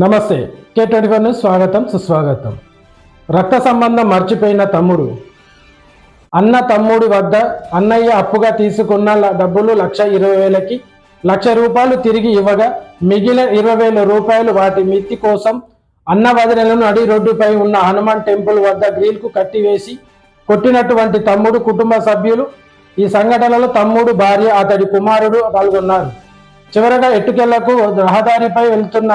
నమస్తే K24 news స్వాగతం సుస్వాగతం. రక్త సంబంధం మర్చిపోయిన తమ్ముడు. అన్న తమ్ముడి వద్ద అన్నయ్య అప్పుగా తీసుకున్న డబ్బులు 1,20,000కి ₹1,00,000 తిరిగి ఇవ్వగా మిగిలిన 20,000 రూపాయలు వాటి మిత్తి కోసం అన్న వదినలను నడి రోడ్డుపై ఉన్న హనుమాన్ టెంపుల్ వద్ద గ్రిల్కు కట్టివేసి కొట్టినటువంటి తమ్ముడు కుటుంబ సభ్యులు. ఈ సంఘటనలో తమ్ముడు భార్య అతడి కుమారుడు పాల్గొన్నారు. చివరగా ఎట్టుకెళ్లకు రహదారిపై వెళ్తున్న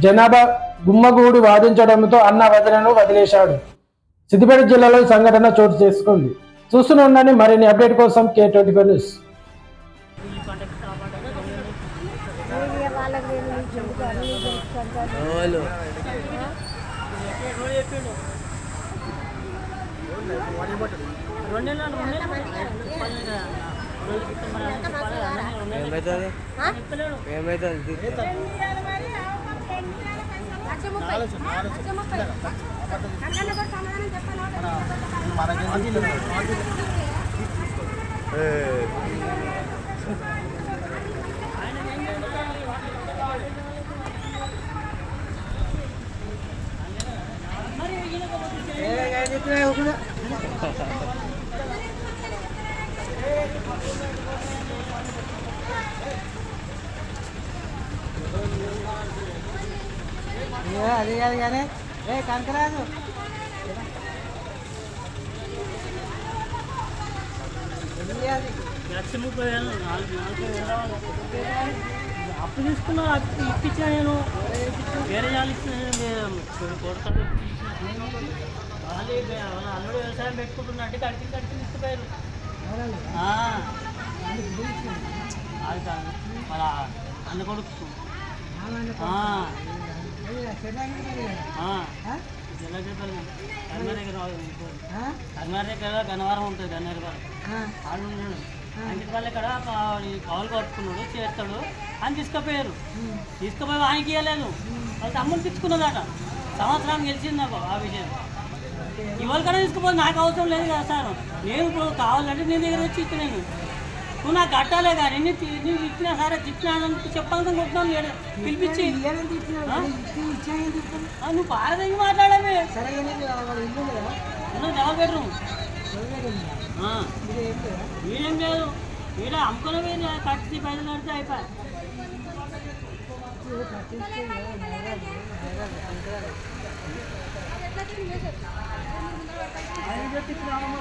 జనాభా గుమ్మగూడి వాదించడంతో అన్న వదినను వదిలేశాడు. సిద్దిపేట జిల్లాలో ఈ సంఘటన చోటు చేసుకుంది. చూస్తూనే ఉండండి మరిన్ని అప్డేట్ కోసం K24 న్యూస్. అది కాదు కానీ కనకరాదు అప్పు తీసుకున్నా ఇప్పించిన నేను వేరే వాళ్ళు ఇచ్చిన అల్లుడు వ్యవసాయం పెట్టుకుంటున్నట్టు కడిచి తీసుకుపోయారు. అది కాదు వాళ్ళ అన్న కొడుకు కర్మార్ గన్నవరం ఉంటుంది. గన్నేరు ఆడు ఇంటికి వాళ్ళ ఇక్కడ కౌలు కట్టుకున్నాడు చేస్తాడు అని తీసుకుపోయారు. తీసుకుపోయి ఆయనకి ఇవ్వలేదు, వాళ్ళ తమ్ముడు తెచ్చుకున్నదట. సంవత్సరానికి గెలిచింది నాకు ఆ విషయం. ఇవాళ కూడా తీసుకుపోయి నాకు అవసరం లేదు కదా సార్. నేను ఇప్పుడు కావాలంటే నీ దగ్గర వచ్చి ఇస్తున్నాను. నువ్వు నాకు కట్టాలే కానీ నువ్వు ఇచ్చినా సరే తిట్టినా చెప్పాలని కొట్టినాను లేడు పిలిపించి. నువ్వు పారదగి మాట్లాడమే డబల్ బెడ్రూమ్ వీడేం లేదు. వీడ అమ్ముకునే కట్టి పైసలు కడితే అయిపోయి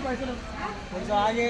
పైసలు అదే